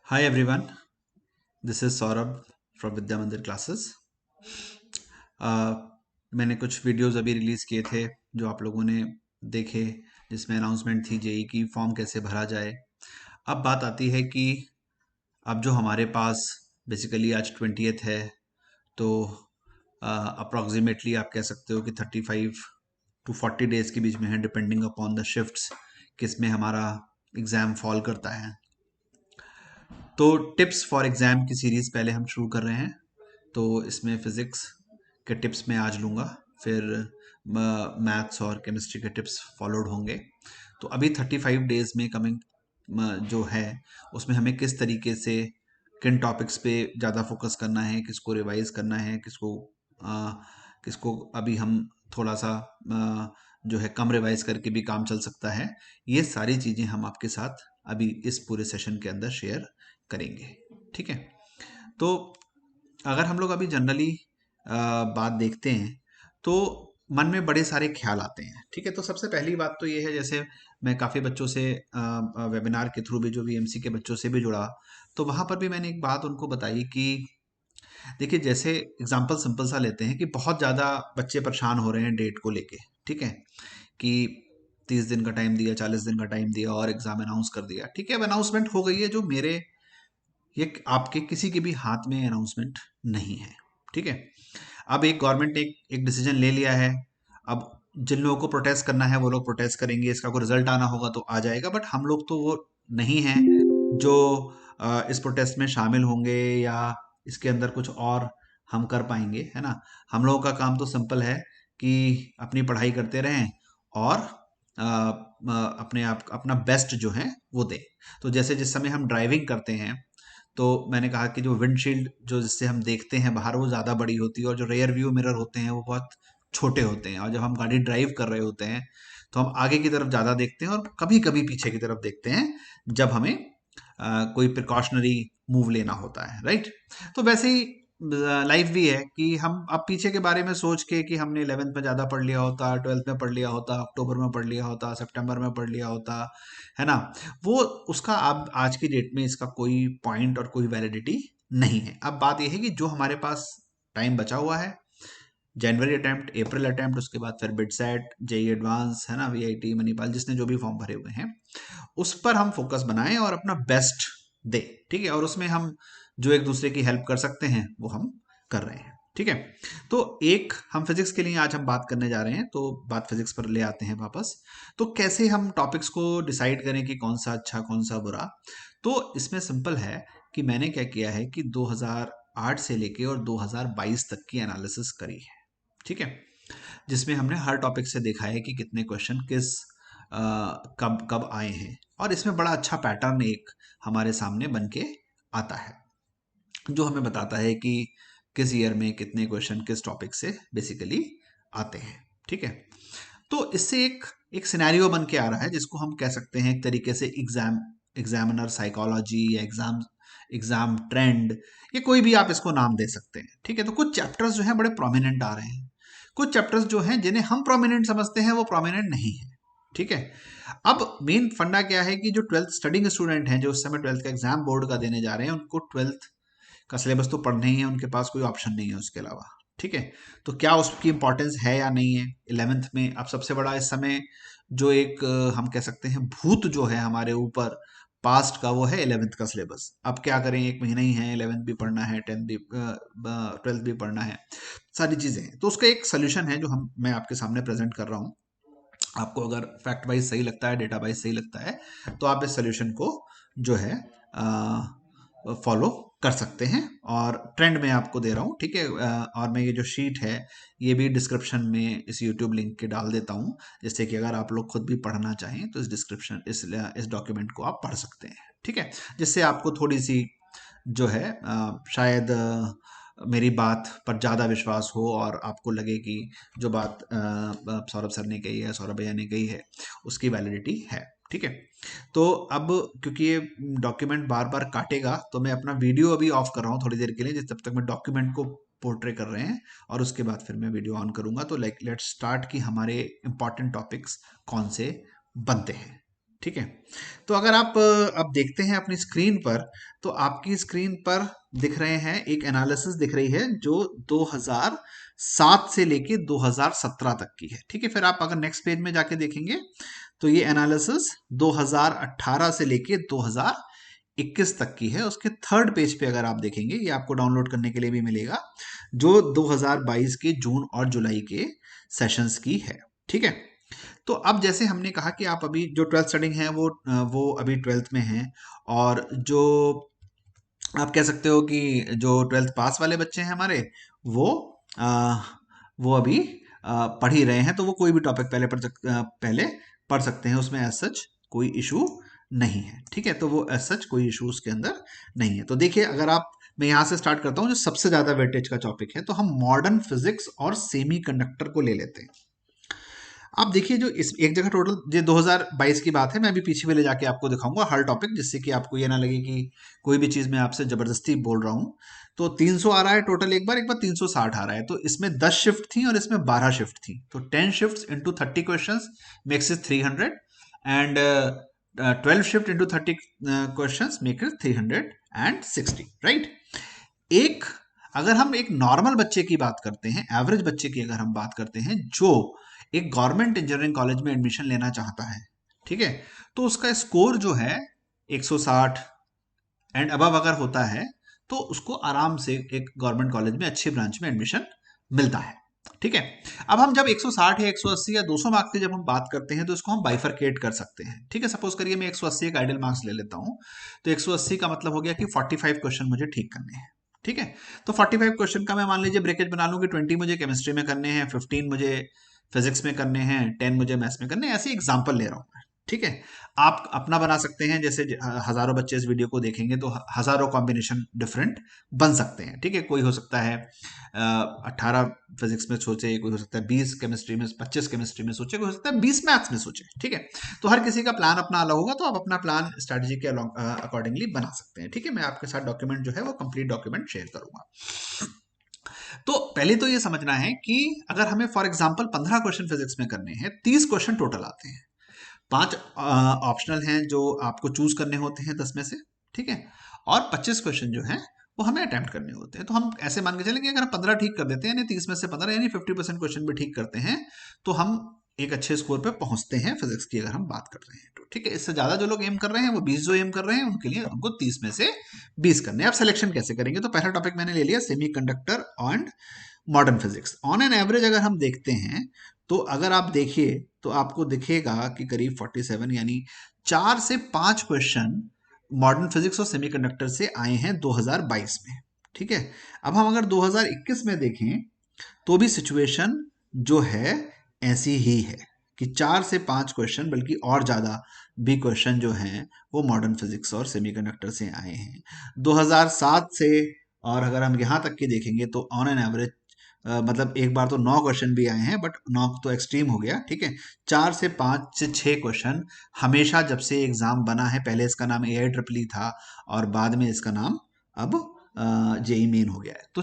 Hi everyone, this is Saurabh from Vidya Mandir classes. मैंने कुछ videos अभी रिलीज़ किए थे जो आप लोगों ने देखे, जिसमें अनाउंसमेंट थी जेई की फॉर्म कैसे भरा जाए। अब बात आती है कि अब जो हमारे पास बेसिकली आज 20th है, तो अप्रॉक्सीमेटली आप कह सकते हो कि 35 to 40 डेज के बीच में है, डिपेंडिंग अपॉन द शिफ्ट्स किस में हमारा एग्ज़ाम फॉल करता है। तो टिप्स फॉर एग्ज़ाम की सीरीज़ पहले हम शुरू कर रहे हैं। तो इसमें फिज़िक्स के टिप्स मैं आज लूँगा, फिर मैथ्स और केमिस्ट्री के टिप्स फॉलोड होंगे। तो अभी 35 डेज में कमिंग जो है उसमें हमें किस तरीके से किन टॉपिक्स पे ज़्यादा फोकस करना है, किसको रिवाइज करना है, अ, किसको अभी हम थोड़ा सा जो है कम रिवाइज करके भी काम चल सकता है। ये सारी चीज़ें हम आपके साथ अभी इस पूरे सेशन के अंदर शेयर करेंगे। ठीक है, तो अगर हम लोग अभी जनरली बात देखते हैं तो मन में बड़े सारे ख्याल आते हैं। ठीक है, तो सबसे पहली बात तो ये है, जैसे मैं काफ़ी बच्चों से वेबिनार के थ्रू भी, जो वीएमसी के बच्चों से भी जुड़ा, तो वहाँ पर भी मैंने एक बात उनको बताई कि देखिए, जैसे एग्जांपल सिंपल सा लेते हैं कि बहुत ज़्यादा बच्चे परेशान हो रहे हैं डेट को लेके। ठीक है, कि 30 दिन का टाइम दिया, 40 दिन का टाइम दिया और एग्ज़ाम अनाउंस कर दिया। ठीक है, अब अनाउंसमेंट हो गई है, जो मेरे ये आपके किसी के भी हाथ में अनाउंसमेंट नहीं है। ठीक है, अब एक गवर्नमेंट ने एक डिसीजन ले लिया है। अब जिन लोगों को प्रोटेस्ट करना है वो लोग प्रोटेस्ट करेंगे, इसका कोई रिजल्ट आना होगा तो आ जाएगा, बट हम लोग तो वो नहीं हैं जो इस प्रोटेस्ट में शामिल होंगे या इसके अंदर कुछ और हम कर पाएंगे, है ना। हम लोगों का काम तो सिंपल है कि अपनी पढ़ाई करते रहें और अपने आप अपना बेस्ट जो है वो दें। तो जैसे जिस समय हम ड्राइविंग करते हैं, तो मैंने कहा कि जो विंडशील्ड जो जिससे हम देखते हैं बाहर, वो ज़्यादा बड़ी होती है और जो रेयर व्यू मिरर होते हैं वो बहुत छोटे होते हैं। और जब हम गाड़ी ड्राइव कर रहे होते हैं तो हम आगे की तरफ ज़्यादा देखते हैं और कभी कभी पीछे की तरफ देखते हैं जब हमें कोई प्रिकॉशनरी मूव लेना होता है, राइट। तो वैसे ही लाइफ भी है कि हम अब पीछे के बारे में सोच के कि हमने 11th में ज़्यादा पढ़ लिया होता, 12th में पढ़ लिया होता, अक्टूबर में पढ़ लिया होता, सितंबर में पढ़ लिया होता, है ना, वो उसका अब आज की डेट में इसका कोई पॉइंट और कोई वैलिडिटी नहीं है। अब बात यह है कि जो हमारे पास टाइम बचा हुआ है, जनवरी अटेम्प्ट, अप्रैल अटेम्प्ट, उसके बाद फिर बिट सेट, जेई एडवांस, है ना, वीआईटी, मणिपाल, जिसने जो भी फॉर्म भरे हुए हैं, उस पर हम फोकस बनाएं और अपना बेस्ट दे। ठीक है, और उसमें हम जो एक दूसरे की हेल्प कर सकते हैं वो हम कर रहे हैं। ठीक है, तो एक हम फिजिक्स के लिए आज हम बात करने जा रहे हैं, तो बात फिजिक्स पर ले आते हैं वापस। तो कैसे हम टॉपिक्स को डिसाइड करें कि कौन सा अच्छा कौन सा बुरा। तो इसमें सिंपल है कि मैंने क्या किया है कि 2008 से लेके और 2022 तक की एनालिसिस करी है। ठीक है, जिसमें हमने हर टॉपिक से देखा है कि कितने क्वेश्चन किस कब कब आए हैं, और इसमें बड़ा अच्छा पैटर्न एक हमारे सामने बन के आता है, जो हमें बताता है कि किस ईयर में कितने क्वेश्चन किस टॉपिक से बेसिकली आते हैं। ठीक है, तो इससे एक एक सिनेरियो बन के आ रहा है, जिसको हम कह सकते हैं एक तरीके से एग्जामिनर साइकोलॉजी या एग्जाम ट्रेंड, या कोई भी आप इसको नाम दे सकते हैं। ठीक है, तो कुछ चैप्टर्स जो हैं बड़े प्रोमिनेंट आ रहे हैं, कुछ चैप्टर्स जो हैं जिन्हें हम प्रोमिनेंट समझते हैं वो प्रोमिनेंट नहीं है। ठीक है, अब मेन फंडा क्या है कि जो 12th स्टडिंग स्टूडेंट हैं, जो उस समय 12th का एग्जाम बोर्ड का देने जा रहे हैं, उनको 12th का सिलेबस तो पढ़ना ही है, उनके पास कोई ऑप्शन नहीं है उसके अलावा। ठीक है, तो क्या उसकी इंपॉर्टेंस है या नहीं है 11th में। अब सबसे बड़ा इस समय जो एक हम कह सकते हैं भूत जो है हमारे ऊपर पास्ट का, वो है 11th का सिलेबस। अब क्या करें, एक महीना ही है, 11th भी पढ़ना है, 10th भी 12th भी पढ़ना है, सारी चीज़ें हैं। तो उसका एक सोल्यूशन है जो मैं आपके सामने प्रेजेंट कर रहा हूँ। आपको अगर फैक्ट वाइज सही लगता है, डेटा वाइज सही लगता है, तो आप इस सोल्यूशन को जो है फॉलो कर सकते हैं। और ट्रेंड में आपको दे रहा हूँ। ठीक है, और मैं ये जो शीट है ये भी डिस्क्रिप्शन में इस यूट्यूब लिंक के डाल देता हूँ, जिससे कि अगर आप लोग खुद भी पढ़ना चाहें तो इस डॉक्यूमेंट को आप पढ़ सकते हैं। ठीक है, जिससे आपको थोड़ी सी जो है शायद मेरी बात पर ज़्यादा विश्वास हो और आपको लगे कि जो बात सौरभ सर ने कही है, सौरभ भैया ने कही है, उसकी वैलिडिटी है। ठीक है, तो अब क्योंकि ये डॉक्यूमेंट बार बार काटेगा, तो मैं अपना वीडियो अभी ऑफ कर रहा हूँ थोड़ी देर के लिए, जब तक मैं डॉक्यूमेंट को पोर्ट्रे कर रहे हैं, और उसके बाद फिर मैं वीडियो ऑन करूंगा। तो लेट्स स्टार्ट कि हमारे इंपॉर्टेंट टॉपिक्स कौन से बनते हैं। ठीक है। तो अगर आप अब देखते हैं अपनी स्क्रीन पर, तो आपकी स्क्रीन पर दिख रहे हैं, एक एनालिसिस दिख रही है जो 2007 से लेके 2017 तक की है। ठीक है, फिर आप अगर नेक्स्ट पेज में जाके देखेंगे तो ये एनालिसिस 2018 से लेके 2021 तक की है। उसके थर्ड पेज पे अगर आप देखेंगे, ये आपको डाउनलोड करने के लिए भी मिलेगा, जो 2022 के जून और जुलाई के सेशंस की है। ठीक है, तो अब जैसे हमने कहा कि आप अभी जो 12th स्टडिंग है वो अभी 12th में हैं, और जो आप कह सकते हो कि जो 12th पास वाले बच्चे हैं हमारे, वो आ, वो अभी पढ़ ही रहे हैं, तो वो कोई भी टॉपिक पहले पढ़ सकते हैं, उसमें एज सच कोई इशू नहीं है। ठीक है, तो वो एज सच कोई इशू उसके अंदर नहीं है। तो देखिए, अगर आप, मैं यहाँ से स्टार्ट करता हूँ, जो सबसे ज्यादा वेटेज का टॉपिक है, तो हम मॉडर्न फिजिक्स और सेमी कंडक्टर को ले लेते हैं। आप देखिए, जो इस एक जगह टोटल, ये 2022 की बात है, मैं अभी पीछे भी ले जाके आपको दिखाऊंगा हर टॉपिक, जिससे कि आपको ये ना लगे कि कोई भी चीज मैं आपसे जबरदस्ती बोल रहा हूँ। तो 300 आ रहा है टोटल, एक बार 360 आ रहा है, तो इसमें 10 शिफ्ट थी और इसमें 12 शिफ्ट थी, तो 10 shift into 30 question makes it 300, and 12 shift into 30 question make it 360, right. एक, अगर हम एक नॉर्मल बच्चे की बात करते हैं, एवरेज बच्चे की अगर हम बात करते हैं, जो एक गवर्नमेंट इंजीनियरिंग कॉलेज में एडमिशन लेना चाहता है, ठीक है, तो उसका स्कोर जो है 160 एंड अबव अगर होता है, तो उसको आराम से एक गवर्नमेंट कॉलेज में अच्छी ब्रांच में एडमिशन मिलता है। ठीक है, अब हम जब 160 या 180 या 200 मार्क्स की जब हम बात करते हैं, तो इसको हम बाइफरकेट कर सकते हैं। ठीक है, सपोज करिए मैं 180 का आइडियल मार्क्स ले लेता हूं, तो 180 का मतलब हो गया कि 45 क्वेश्चन मुझे ठीक करने हैं। ठीक है, तो 45 क्वेश्चन का मैं मान लीजिए ब्रेकेज बना लूं कि 20 मुझे केमिस्ट्री में करने हैं, 15 मुझे फिजिक्स में करने हैं, 10 मुझे मैथ्स में करने हैं, ऐसे एग्जाम्पल ले रहा हूं मैं। ठीक है, आप अपना बना सकते हैं, जैसे हजारों बच्चे इस वीडियो को देखेंगे तो हजारों कॉम्बिनेशन डिफरेंट बन सकते हैं। ठीक है, कोई हो सकता है 18 फिजिक्स में सोचे, कोई हो सकता है 20 केमिस्ट्री में, 25 केमिस्ट्री में सोचे, कोई हो सकता है 20 मैथ्स में सोचे। ठीक है, तो हर किसी का प्लान अपना अलग होगा, तो आप अपना प्लान स्ट्रेटजी के अकॉर्डिंगली बना सकते हैं। ठीक है, मैं आपके साथ डॉक्यूमेंट जो है वो कंप्लीट डॉक्यूमेंट शेयर करूंगा। तो पहले तो ये समझना है कि अगर हमें फॉर एग्जांपल 15 क्वेश्चन फिजिक्स में करने हैं, 30 क्वेश्चन टोटल आते हैं, 5 ऑप्शनल हैं जो आपको चूज करने होते हैं 10 में से। ठीक है, और 25 क्वेश्चन जो हैं वो हमें अटेम्प्ट करने होते हैं। तो हम ऐसे मान के चलें कि अगर हम 15 ठीक कर देते हैं, यानी 30 में से 15, यानी 50% क्वेश्चन भी ठीक करते हैं, तो हम एक अच्छे स्कोर पे पहुंचते हैं फिजिक्स की अगर हम बात कर रहे हैं तो। ठीक है, इससे ज्यादा जो लोग एम कर रहे हैं, वो 20 जो एम कर रहे हैं, उनके लिए हमको 30 में से 20 करने हैं। अब सिलेक्शन कैसे करेंगे, तो पहला टॉपिक मैंने ले लिया semi conductor and modern physics. On an average अगर हम देखते हैं, तो अगर आप देखिए तो आपको दिखेगा कि करीब 47, यानी 4 से 5 क्वेश्चन मॉडर्न फिजिक्स और सेमीकंडक्टर से आए हैं 2022 में। ठीक है, अब हम अगर 2021 में देखें, तो भी सिचुएशन जो है ऐसी ही है कि 4 से 5 क्वेश्चन, बल्कि और ज्यादा भी क्वेश्चन जो हैं वो मॉडर्न फिजिक्स और सेमीकंडक्टर से आए हैं 2007 से। और अगर हम यहाँ तक की देखेंगे तो ऑन एन एवरेज मतलब एक बार तो 9 क्वेश्चन भी आए हैं, बट 9 तो एक्सट्रीम हो गया। ठीक है, 4 से 5 से 6 क्वेश्चन हमेशा जब से एग्जाम बना है, पहले इसका नाम AIEEE था और बाद में इसका नाम अब JEE मेन हो गया है। तो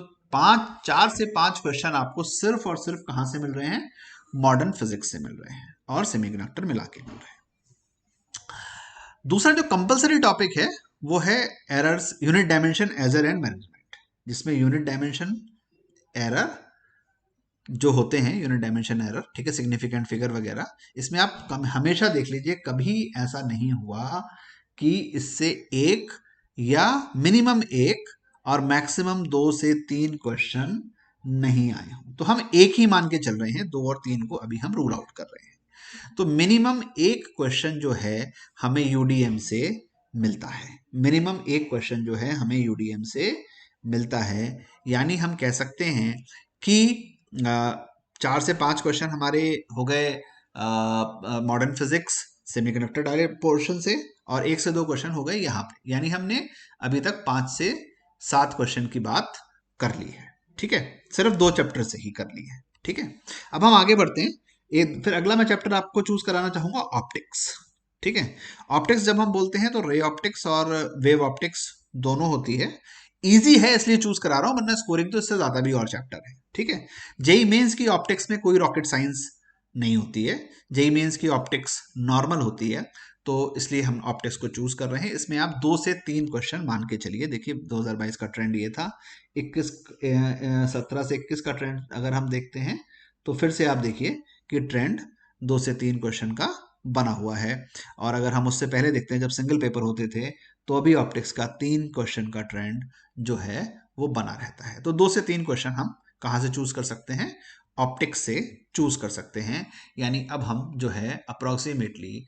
4 से 5 क्वेश्चन आपको सिर्फ और सिर्फ कहां से मिल रहे हैं, मॉडर्न फिजिक्स से मिल रहे हैं और सेमीकंडक्टर मिला के मिल रहे हैं। दूसरा जो कंपलसरी टॉपिक है वो है errors, unit dimension, error and management, जिसमें यूनिट डायमेंशन एरर जो होते हैं, यूनिट डायमेंशन एरर, ठीक है, सिग्निफिकेंट फिगर वगैरह, इसमें आप हमेशा देख लीजिए, कभी ऐसा नहीं हुआ कि इससे एक या मिनिमम एक और मैक्सिमम 2 से 3 क्वेश्चन नहीं आए हों। तो हम एक ही मान के चल रहे हैं, 2 और 3 को अभी हम रूल आउट कर रहे हैं। तो मिनिमम एक क्वेश्चन जो है हमें यूडीएम से मिलता है, मिनिमम एक क्वेश्चन जो है हमें यूडीएम से मिलता है। यानी हम कह सकते हैं कि 4 से 5 क्वेश्चन हमारे हो गए modern physics semiconductor direct portion से, और 1 से 2 क्वेश्चन हो गए यहाँ पे, यानी हमने अभी तक 5 से 7 क्वेश्चन की बात कर ली है। ठीक है, सिर्फ 2 चैप्टर से ही कर ली है। ठीक है, अब हम आगे बढ़ते हैं। फिर अगला मैं चैप्टर आपको चूज कराना चाहूंगा ऑप्टिक्स। ठीक है, ऑप्टिक्स जब हम बोलते हैं तो रे ऑप्टिक्स और वेव ऑप्टिक्स दोनों होती है। इजी है इसलिए चूज करा रहा हूं, वरना स्कोरिंग तो इससे ज्यादा भी और चैप्टर है। ठीक है, जेई मेंस की ऑप्टिक्स में कोई रॉकेट साइंस नहीं होती है, जेई मेंस की ऑप्टिक्स नॉर्मल होती है। तो इसलिए हम ऑप्टिक्स को चूज कर रहे हैं। इसमें आप 2 से 3 क्वेश्चन मान के चलिए। देखिए 2022 का ट्रेंड ये था, 17 से 21 का ट्रेंड अगर हम देखते हैं तो फिर से आप देखिए कि ट्रेंड 2 से 3 क्वेश्चन का बना हुआ है। और अगर हम उससे पहले देखते हैं जब सिंगल पेपर होते थे तो अभी ऑप्टिक्स का 3 क्वेश्चन का ट्रेंड जो है वो बना रहता है। तो 2 से 3 क्वेश्चन हम कहाँ से चूज कर सकते हैं? ऑप्टिक्स से चूज कर सकते हैं। यानी अब हम जो है अप्रोक्सीमेटली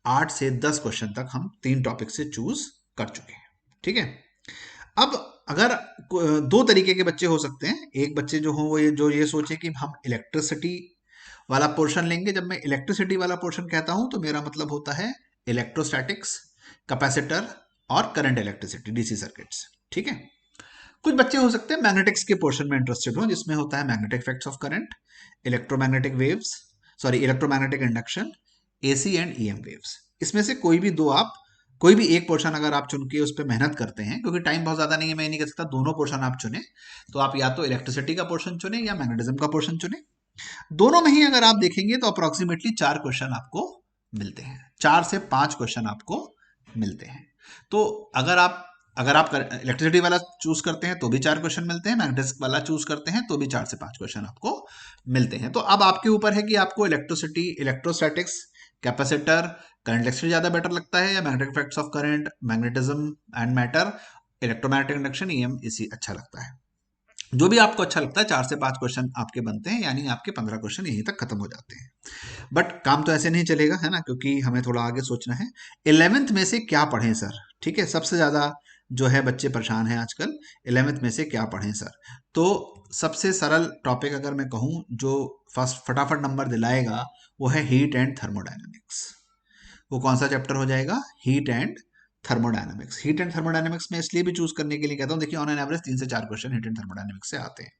8 से 10 क्वेश्चन तक हम 3 टॉपिक से चूज कर चुके हैं। ठीक है। अब अगर 2 तरीके के बच्चे हो सकते हैं। एक बच्चे जो हो वो ये सोचे कि हम इलेक्ट्रिसिटी वाला पोर्शन लेंगे। जब मैं इलेक्ट्रिसिटी वाला पोर्शन कहता हूं तो मेरा मतलब होता है इलेक्ट्रोस्टैटिक्स, कैपेसिटर और करंट इलेक्ट्रिसिटी, डीसी सर्किट्स। ठीक है। कुछ बच्चे हो सकते हैं मैग्नेटिक्स के पोर्शन में इंटरेस्टेड हो, जिसमें होता है magnetic effects of current, electromagnetic waves, electromagnetic induction, AC and EM waves. इसमें से कोई भी एक पोर्शन अगर आप चुन के उस पर मेहनत करते हैं, क्योंकि टाइम बहुत ज्यादा नहीं है, मैं नहीं कह सकता दोनों पोर्शन आप चुने, तो आप या तो इलेक्ट्रिसिटी का पोर्शन चुने या मैग्नेटिज्म का पोर्शन चुने। दोनों में ही अगर आप देखेंगे तो अप्रोक्सीमेटली 4 क्वेश्चन आपको मिलते हैं, 4 से 5 क्वेश्चन आपको मिलते हैं। तो अगर आप इलेक्ट्रिसिटी वाला चूज करते हैं तो भी 4 क्वेश्चन मिलते हैं, मैग्नेटिक्स वाला चूज करते हैं तो भी 4 से 5 क्वेश्चन आपको मिलते हैं। तो अब आपके ऊपर है कि आपको electricity, electrostatics, capacitor, current electricity ज्यादा बेटर लगता है, या magnetic effects of current, magnetism and matter, electromagnetic induction, EM, इसी अच्छा लगता है। जो भी आपको अच्छा लगता है, 4 से 5 क्वेश्चन आपके बनते हैं, यानी आपके 15 क्वेश्चन यहीं तक खत्म हो जाते हैं। बट काम तो ऐसे नहीं चलेगा, है ना, क्योंकि हमें थोड़ा आगे सोचना है। 11th में से क्या पढ़ें सर? ठीक है, सबसे ज्यादा जो है बच्चे परेशान हैं आजकल, 11th में से क्या पढ़ें सर? तो सबसे सरल टॉपिक अगर मैं कहूं जो फर्स्ट फटाफट नंबर दिलाएगा वो है हीट एंड थर्मोडायनेमिक्स। वो कौन सा चैप्टर हो जाएगा? Heat and thermodynamics. Heat and thermodynamics में इसलिए भी चूज करने के लिए कहता हूं, देखिए ऑन एन एवरेज 3 से 4 क्वेश्चन हीट एंड थर्मोडायनेमिक्स से आते हैं।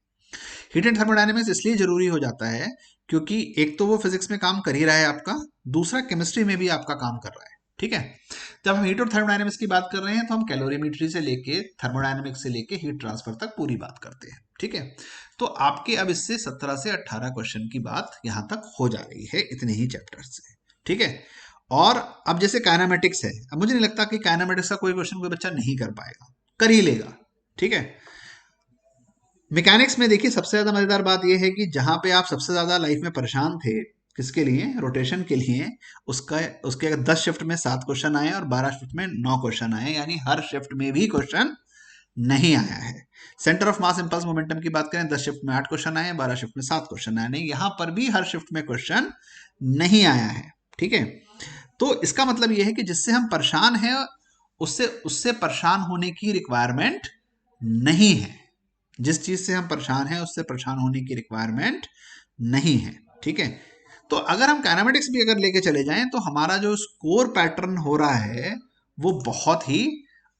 हीट एंड थर्मोडायनेमिक्स इसलिए जरूरी हो जाता है क्योंकि एक तो वो फिजिक्स में काम कर ही रहा है आपका, दूसरा केमिस्ट्री में भी आपका काम कर रहा है। ठीक है। जब हम हीट और थर्मोडायनेमिक्स की बात कर रहे हैं तो हम कैलोरीमेट्री से लेके थर्मोडायनेमिक्स से लेके हीट ट्रांसफर तक पूरी बात करते हैं। ठीक है। तो आपके अब इससे 17 से 18 क्वेश्चन की बात यहां तक हो जा रही है इतने ही चैप्टर से। ठीक है। और अब जैसे काइनेमेटिक्स है, अब मुझे नहीं लगता कि काइनेमेटिक्स का कोई क्वेश्चन कोई बच्चा नहीं कर पाएगा, कर ही लेगा। ठीक है। मैकेनिक्स में देखिए सबसे ज्यादा मजेदार बात यह है कि जहां पे आप सबसे ज्यादा लाइफ में परेशान थे, किसके लिए? रोटेशन के लिए। उसके अगर 10 शिफ्ट में 7 क्वेश्चन आए और 12 शिफ्ट में 9 क्वेश्चन आए, यानी हर शिफ्ट में भी क्वेश्चन नहीं आया है। Centre of mass impulse momentum की बात करें, 10 शिफ्ट में 8 क्वेश्चन आए, 12 शिफ्ट में 7 क्वेश्चन आए, नहीं, यहां पर भी हर शिफ्ट में क्वेश्चन नहीं आया है। ठीक है। तो इसका मतलब यह है कि जिससे हम परेशान हैं उससे उससे परेशान होने की रिक्वायरमेंट नहीं है। जिस चीज से हम परेशान हैं उससे परेशान होने की रिक्वायरमेंट नहीं है। ठीक है। तो अगर हम काइनेमेटिक्स भी अगर लेके चले जाएं तो हमारा जो स्कोर पैटर्न हो रहा है वो बहुत ही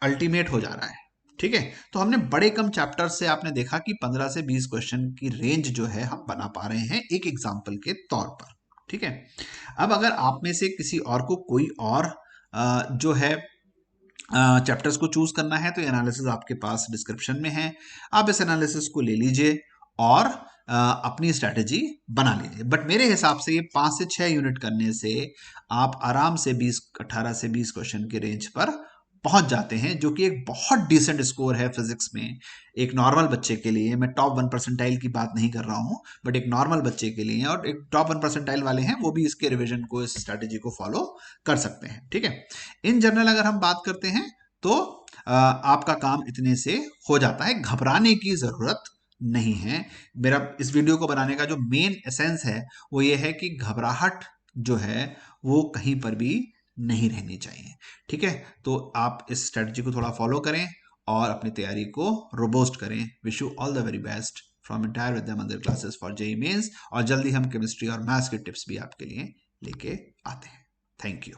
अल्टीमेट हो जा रहा है। ठीक है। तो हमने बड़े कम चैप्टर से आपने देखा कि 15 से 20 क्वेश्चन की रेंज जो है हम बना पा रहे हैं एक एग्जाम्पल के तौर पर। ठीक है। अब अगर आप में से किसी और को कोई और जो है चैप्टर्स को चूज करना है तो ये एनालिसिस आपके पास डिस्क्रिप्शन में है, आप इस एनालिसिस को ले लीजिए और अपनी स्ट्रैटेजी बना लीजिए। बट मेरे हिसाब से ये 5 से 6 यूनिट करने से आप आराम से 18 से 20 क्वेश्चन के रेंज पर पहुंच जाते हैं, जो कि एक बहुत डिसेंट स्कोर है फिजिक्स में एक नॉर्मल बच्चे के लिए। मैं टॉप 1% की बात नहीं कर रहा हूं, बट एक नॉर्मल बच्चे के लिए, और एक टॉप 1% वाले हैं वो भी इसके रिवीजन को, इस स्ट्रैटेजी को फॉलो कर सकते हैं। ठीक है। इन जनरल अगर हम बात करते हैं तो आपका काम इतने से हो जाता है, घबराने की जरूरत नहीं है। मेरा इस वीडियो को बनाने का जो मेन एसेंस है वो ये है कि घबराहट जो है वो कहीं पर भी नहीं रहनी चाहिए। ठीक है। तो आप इस स्ट्रेटजी को थोड़ा फॉलो करें और अपनी तैयारी को रोबोस्ट करें। Wish you all the very best from entire Vidya Mandir classes for JEE mains. और जल्दी हम केमिस्ट्री और मैथ्स के टिप्स भी आपके लिए लेके आते हैं। Thank you.